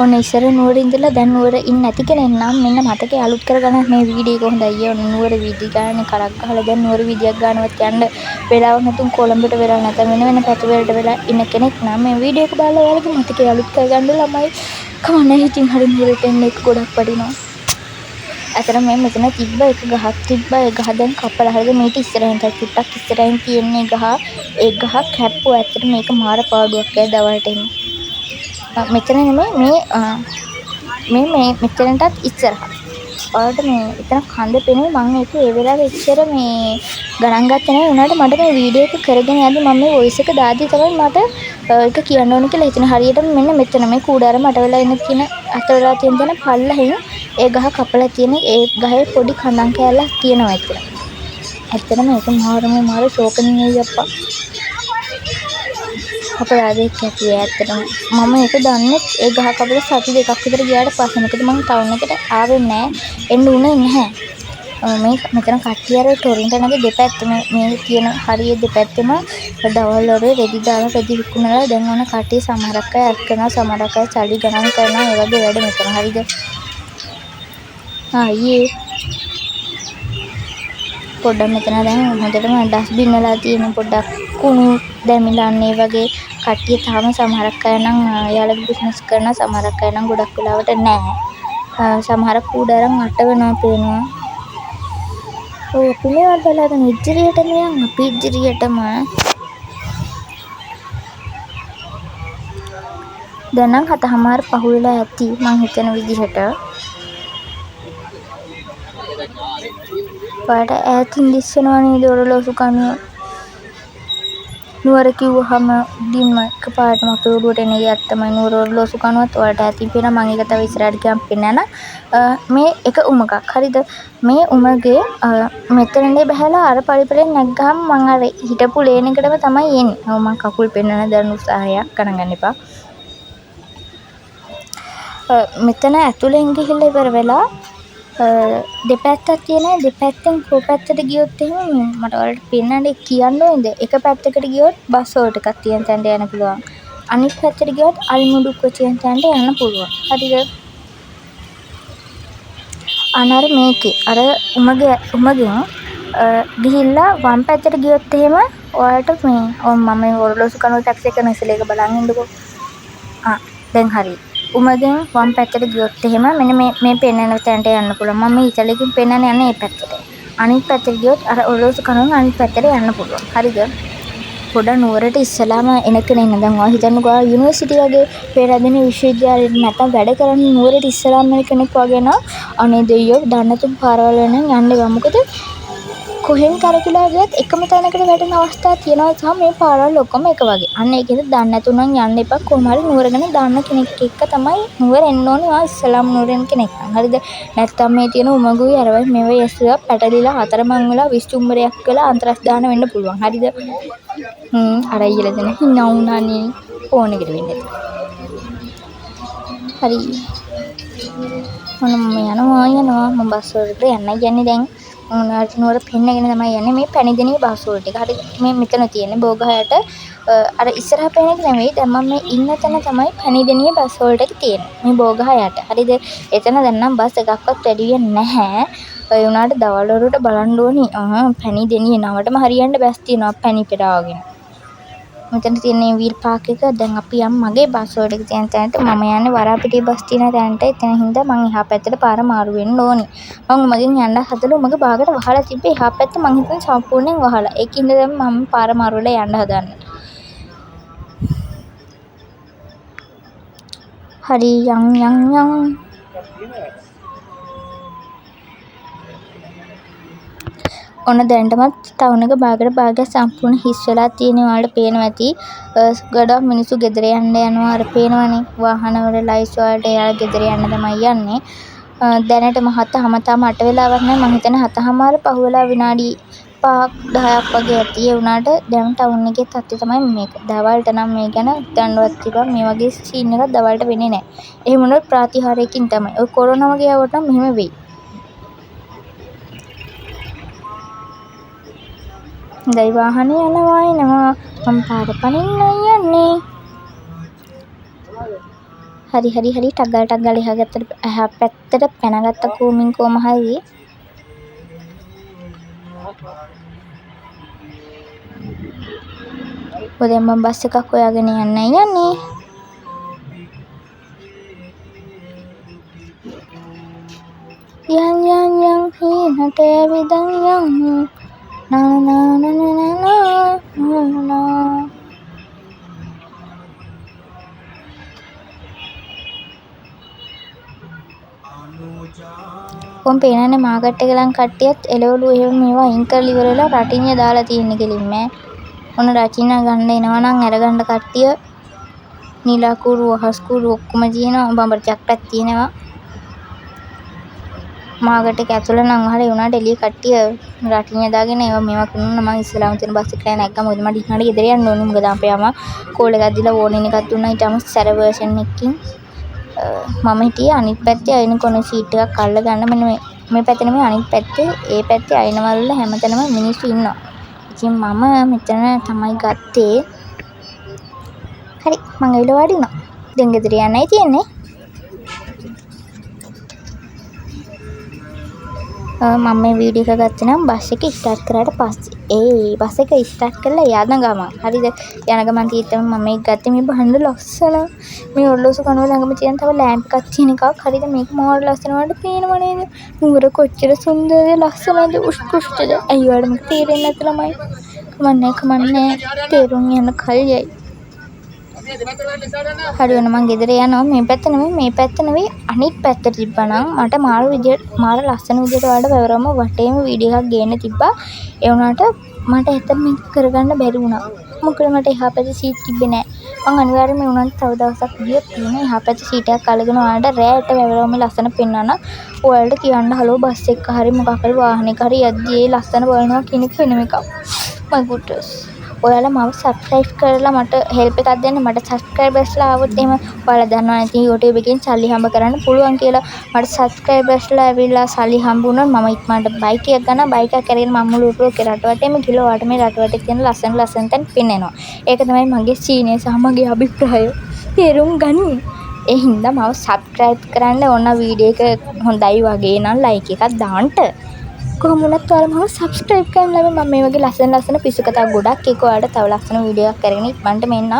ඔන්න ඉස්සර නුවර ඉඳලා දැන් නුවර ඉන්නේ නැති කෙනෙක් නම් මෙන්න මතකේ අලුත් කරගන්න මේ වීඩියෝ එක හොඳයි. ඔන්න නුවර වීදි ගානේ කරක් ගහලා දැන් නුවර වීදියක් ගන්නවත් යන්න වෙලාවක් නැතුන් කොළඹට වෙලා නැත්නම් වෙන පැති වලට වෙලා ඉන්න කෙනෙක් නම් මේ වීඩියෝ එක බලලා ඔයාලගේ මතකේ අලුත් කරගන්න ළමයි කමන්නේ හිතින් හරි නුවරට එන්න එක ගොඩක් වටිනවා. අතර මේ මෙතන තිබ්බ එක ගහක් තිබ්බා. ඒ ගහ දැන් කපලා හරිද මේක ඉස්සරහින් චුට්ටක් ඉස්සරහින් තියෙන්නේ ගහ. ඒ ගහ කැප්පුවා. ඇත්තට මේක මාර පාඩුවක් ඒ දවල්ට එන්නේ. මෙතන නෙමෙයි මේ මෙතනටත් ඉස්සරහ. ඔයාලට මේ එතන කඳ පෙනුනේ මම ඒක ඒ වෙලාවේ එච්චර මේ ගණන් ගත්තේ නැහැ. උනාට මට මේ වීඩියෝ එක කරගෙන යද්දි මම මේ වොයිස් එක දාද්දි තමයි මට ඒක කියන්න ඕන කියලා හිතුනේ. හරියටම මෙන්න මෙතන මේ කූඩාරම මට වෙලා ඉන්න තියෙන අත වෙලා තියෙන තැන පල්ලෙහින් ඒ ගහ කපලා තියෙන ඒ ගහේ පොඩි කඳන් කෑල්ලක් තියෙනවා එතන. ඇත්තටම ඒක මාර ශෝකනීයයි අප්පා. අපරාධයක් ඇති ඇත්තටම. මම ඒක දන්නේ ඒ ගහ කපලා සති දෙකක් විතර ගියාට පස්සේ. මොකද මම ටවුන් එකට ආවේ නැහැ. එන්න උනේ නැහැ. මේ මෙතන කට්ටිය අර ටොරන්ටෝ නගේ දෙපැත්තම මේ තියෙන හරිය දෙපැත්තෙම දවල් වල රෙදි දාලා රෙදි විකුණලා දැන් ඕන කට්ටිය සමහරක් අය අත් කරනවා සමහරක් අය සල්ලි ගණන් කරනවා ඒ වගේ වැඩ මෙතන. හරිද? අයියේ පොඩ්ඩක් මෙතන දැන් හොඳටම ඩස්බින් වල තියෙන පොඩ්ඩක් කුණු දැමිලා අන්න ඒ වගේ කට්ටිය තාම සමහරක් අය නම් යාළුවෝ බිස්නස් කරන සමහරක් අය නම් ගොඩක් වෙලාවට නැහැ. සමහර කූඩාරම් අට වෙනවා පේනවා. ඔව් පිළිවෙල බලන්න ඉදිරියටම යන්න අපි ඉදිරියටම දැන් නම් 7:00 පහු වෙලා ඇති මං හිතන විදිහට. ඔයාලට ඈතින් දිස්සනවා නේද ඔරලෝසු කනුව? නුවර කිව්වහම දින්ම එකපාරටම අපේ ඔළුවට එන එකක් තමයි නුවර ඔරලෝසු කනුවත්. ඔයාලට ඈතින් පේනවා. මම ඒක තව ඉස්සරහට ගියාම පෙන්නන. මේ එක උමකක්. හරිද? මේ උමගේ මෙතනනේ බහැලා අර පරිපලෙන් නැග්ගාම මං අර හිටපු ලේන් එකටම තමයි එන්නේ. ඔව් මං කකුල් පෙන්නන දරන උත්සාහයක් ගණන් ගන්න එපා. මෙතන ඇතුලෙන් ගිහිල්ලා ඉවර වෙලා දෙපැත්තක් තියෙනවා. දෙපැත්තෙන් කො පැත්තට ගියොත් එහෙම මට ඔයාලට පෙන්නන්න කියන්න ඕනේද? එක පැත්තකට ගියොත් බස් වලට එකක් තියෙන තැනට යන්න පුළුවන්. අනිත් පැත්තට ගියොත් අල්මුඩුක්ක තියෙන තැනට යන්න පුළුවන්. හරිද? අනර මේකේ අර උමගෙන් ගිහිල්ලා වම් පැත්තට ගියොත් එහෙම ඔයාලට මේ මම ඔරලෝසු කනුව ටැක්සි එක නැසල එක බලන් ඉන්නකෝ. දැන් හරි. උමගෙන් වම් පැත්තට ගියොත් එහෙම මෙන්න මේ පෙන්නන තැනට යන්න පුළුවන්. මම ඉතලකින් පෙන්නන යන්නේ මේ පැත්තට. අනිත් පැත්තට ගියොත් අර ඔරලෝසු කනුවෙන් අනිත් පැත්තට යන්න පුළුවන්. හරිද? පොඩ නුවරට ඉස්සලාම එනකනේ ඉන්න. දැන් ඔයා හිතන්නකෝ ඔයා යුනිවර්සිටි වගේ පෙරදින විශ්වවිද්‍යාලෙට නැත්නම් වැඩ කරන්නේ නුවරට ඉස්සලාම එන කෙනෙක් වගේ නම් අනේ දෙයියෝ දන්නතුන් පාරවල් වෙන යන්න එපා. මොකද කොහෙන් කරකිලා ගියත් එකම තැනකට වැටෙන අවස්ථා තියෙනවා. සහ මේ පාරවල් ඔක්කොම එක වගේ. අන්න ඒකෙන්ද දන්නේ නැතුණු නම් යන්න එපා. කොහොම හරි නුවර ගැන දන්න කෙනෙක් එක්ක තමයි නුවර එන්න ඕනේ. ඔයා ඉස්සලාම නුවර එන කෙනෙක් නම්. හරිද? නැත්නම් මේ තියෙන උමගුයි අරවයි මේවයි ඇස්සලා පැටලිලා හතරමං වෙලා විශ්චුම්බරයක් වෙලා අන්තරස් දාන වෙන්න පුළුවන්. හරිද? අර ඊළ දෙන හිනා වුණානේ ෆෝන් එකට වෙන්නේ. හරි. මම යනවා මම බස් වලට යන්න යන්නේ දැන්. නුවර පෙන්නගෙන තමයි යන්නේ මේ පැණිදෙනිය බස් වලට. හරි මේ මෙතන තියෙන්නේ බෝගහයට අර ඉස්සරහ පේන එක නෙවෙයි. දැන් මම මේ ඉන්න තැන තමයි පැණිදෙනිය බස් වලට තියෙන්නේ. මේ බෝගහයට. හරිද? එතන දැන් නම් බස් එකක්වත් වැඩි නැහැ. ඒ වුණාට දවල් වලට බලන්න ඕනි. පැණිදෙනිය නවටම හරියන්න බස් තියෙනවා පැණි පෙරාගෙන. මෙතන තියෙන වීල් පාක් එක දැන් අපි යම් මගේ බස් වලට තියෙන තැනට මම යන්නේ වරාපිටිය බස් තියෙන තැනට. එතන හින්දා මං එහා පැත්තට පාර මාරු වෙන්න ඕනි. මං මගෙන් යන්න හදලා මගේ බාගට වහලා තිබ්බේ එහා පැත්ත මං හිතන්නේ සම්පූර්ණයෙන් වහලා. ඒකින්ද දැන් මම පාර මාරු වෙලා යන්න හදන්නේ. හරි යන් ඔන්න දැනටමත් ටවුන් එක භාගයක් සම්පූර්ණ හිස් වෙලා තියෙන ඔයාලට පේනවා ඇති. ගොඩක් මිනිස්සු ගෙදර යනවා අර පේනවනේ වාහන වල ලයිට්ස් වලට එයාලා ගෙදර යන්න තමයි යන්නේ. දැනටම 7:00 තාම 8 වෙලාවක් නැහැ. මම හිතන්නේ 7:00 පහු වෙලා විනාඩි 5ක් 10ක් වගේ ඇති. ඒ වුණාට දැන් ටවුන් එකේ තත්ත්වය තමයි මේක. දවල්ට නම් මේ ගැන හිතන්නවත් තිබා මේ වගේ සීන් එකක් දවල්ට වෙන්නේ නැහැ. එහෙම වුණොත් ප්‍රතිහාරයකින් තමයි. ඔය කොරෝනා වගේ ආවොත් නම් මෙහෙම වෙයි. දැන් වාහනේ යනවා මම පාර පනින්න යන්නේ. හරි ටක් ගාලා එහා පැත්තට පැනගත්ත කෝමින් කොහම හරි ඔතෙන් මම බස් එකක් හොයාගෙන යන්නේ. යන් හීනට ඇවිදන් යන් ඔක්කොම පේනනේ මාකට් එක ළඟ කට්ටියත් එළවලු එහෙම මේවා අයින් කරලා ඉවරලා රටිඤ්ඤ දාලා තියෙන කෙලින්ම. ඔන්න රටිඤ්ඤ ගන්න එනවා නම් අරගන්න කට්ටිය. නිලා කුරු අහස් කුරු ඔක්කොම තියෙනවා. බඹර චක්‍රත් තියෙනවා. මාකට් එක ඇතුළ නම් හරිය උනාට එළිය කට්ටිය රටිඤ්ඤ දාගෙන ඒවා මේවා කරනවා. මම ඉස්සලාම තියෙන බස් එකේ නැග්ගා. මොකද මට ඉක්මනට ගෙදර යන්න ඕනේ. මොකද අපේ අම්මා කෝල් එකක් දීලා වෝර්නින් එකක් දුන්නා. ඊට අමතර සැර වර්ෂන් එකකින් මම හිටියේ අනිත් පැත්තේ අයින කොන සීට් එකක් අල්ල ගන්න. මෙන්න මේ පැත්තේ නෙමෙයි අනිත් පැත්තේ. ඒ පැත්තේ අයිනවල හැමතැනම මිනිස්සු ඉන්නවා. ඉතින් මම මෙතන තමයි ගත්තේ. හරි මම ඇවිල්ලා වාඩි වුණා. දැන් ගෙදර යන්නයි තියෙන්නේ. මම මේ වීඩියෝ එක ගත්තේ නම් බස් එක ස්ටාර්ට් කරාට පස්සේ. බස් එක ස්ටාර්ට් කරලා යන ගමන්. හරිද? යන ගමන් තියෙද්දි මම මේක ගත්තේ. මේ බහන්න ලස්සන. මේ ඔරලෝසු කනුව ළඟම තියෙන තව ලෑම්ප් එකක් තියෙන එකක්. හරිද? මේක මොහොත ලස්සන වලට පේනව නේද? නුවර කොච්චර සුන්දරද ලස්සනද උෂ්කුෂ්ඨද. අයියෝ වල මට තේරෙන්නේ නැති ළමයි. කමන්නේ තේරුම් යන කල්යයි. හරි වෙන මං ගෙදර යනවා. මේ පැත්ත නෙමෙයි මේ පැත්ත නෙවෙයි අනිත් පැත්තට තිබ්බනම් මට මාර ලස්සන විදියට වලට වැවරම වටේම වීඩියෝ එකක් ගේන්න තිබ්බා. ඒ වුණාට මට ඇත්තට මේක කරගන්න බැරි වුණා. මොකද මට එහා පැත්තේ සීට් තිබ්බේ නැහැ. මං අනිවාර්යයෙන්ම මේ වුණාට තව දවසක් ගියොත් තියෙන එහා පැත්තේ සීට් එකක් අල්ලගෙන ඔයාලට රෑට වැවරම ලස්සන පෙන්වන්න. ඔයාලට කියන්න හලෝ බස් එක හරි මොකක් හරි වාහනයක හරි යද්දී ඒ ලස්සන බලනවා කියන එක වෙනම එකක්. my goodness. ඔයාලා මාව සබ්ස්ක්‍රයිබ් කරලා මට හෙල්ප් එකක් දෙන්න. මට සබ්ස්ක්‍රයිබර්ස්ලා ආවොත් එහෙම ඔයාලා දන්නවා නැති YouTube එකෙන් සල්ලි හම්බ කරන්න පුළුවන් කියලා. මට සබ්ස්ක්‍රයිබර්ස්ලා ඇවිල්ලා සල්ලි හම්බ වුණොත් මම ඉක්මනට බයික් එකක් ගන්නවා. බයික් එකක් කරගෙන මම මුළු රට වටේම කිලෝ වාට මේ රට වටේ තියෙන ලස්සන තැන් පෙන්වනවා. ඒක තමයි මගේ සීනය සහ මගේ අභිප්‍රාය. තේරුම් ගනි. ඒ හින්දා මාව සබ්ස්ක්‍රයිබ් කරන්න ඕන. වීඩියෝ එක හොඳයි වගේ නම් ලයික් එකක් දාන්න. කොහොම වුණත් ඔයාලා මම සබ්ස්ක්‍රයිබ් කරන්න ලැබෙයි. මම මේ වගේ ලස්සන පිස්සු කතා ගොඩක් එක ඔයාලට තව ලස්සන වීඩියෝ එකක් කරගෙන ඉක්මනට මෙන්න.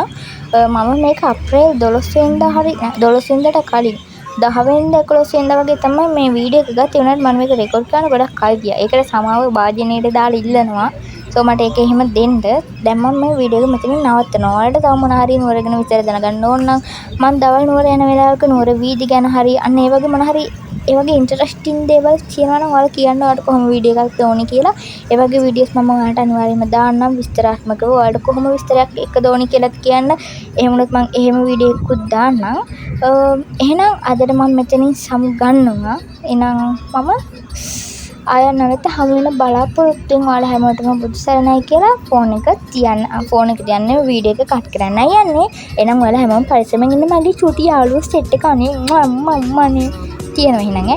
මම මේක අප්‍රේල් 12 වෙනිදා හරි 12 වෙනිදාට කලින් 10 වෙනිදා 11 වෙනිදා වගේ තමයි මේ වීඩියෝ එක ගත්තේ. උනාට මම මේක රෙකෝඩ් කරන්න ගොඩක් කල් ගියා. ඒකට සමාව වාජනේට දාලා ඉල්ලනවා. සෝ මට ඒක එහෙම දෙන්න. දැන් මම මේ වීඩියෝ එක මෙතනින් නවත්තනවා. ඔයාලට තව මොන හරි නුවර ගැන විතර දැනගන්න ඕන නම් මම දවල් නුවර යන වෙලාවක නුවර වීදි ගැන හරි අන්න ඒ වගේ මොන හරි ඒ වගේ ඉන්ටරෙස්ටිං දේවල් කියනවා නම් ඔයාලා කියන්න ඔයාලට කොහොම වීඩියෝ එකක් ඕනි කියලා. ඒ වගේ වීඩියෝස් මම ඔයාලට අනිවාර්යයෙන්ම දාන්නම් විස්තරාත්මකව. ඔයාලට කොහොම විස්තරයක් එකද ඕනි කියලාත් කියන්න. එහෙම වුණොත් මම එහෙම වීඩියෝ එකකුත් දාන්නම්. එහෙනම් අදට මම මෙතනින් සමුගන්නවා. එහෙනම් මම ආය නැවත හමු වෙන බලාපොරොත්තු වෙන ඔයාලා හැමෝටම බුදු සරණයි කියලා ෆෝන් එක තියන්න වීඩියෝ එක කට් කරන්නයි යන්නේ. එහෙනම් ඔයාලා හැමෝම පරිස්සමෙන් ඉන්න. මගේ චූටි යාළුවෝ සෙට් එක අනේ අම්මා කියනවා එහෙනම්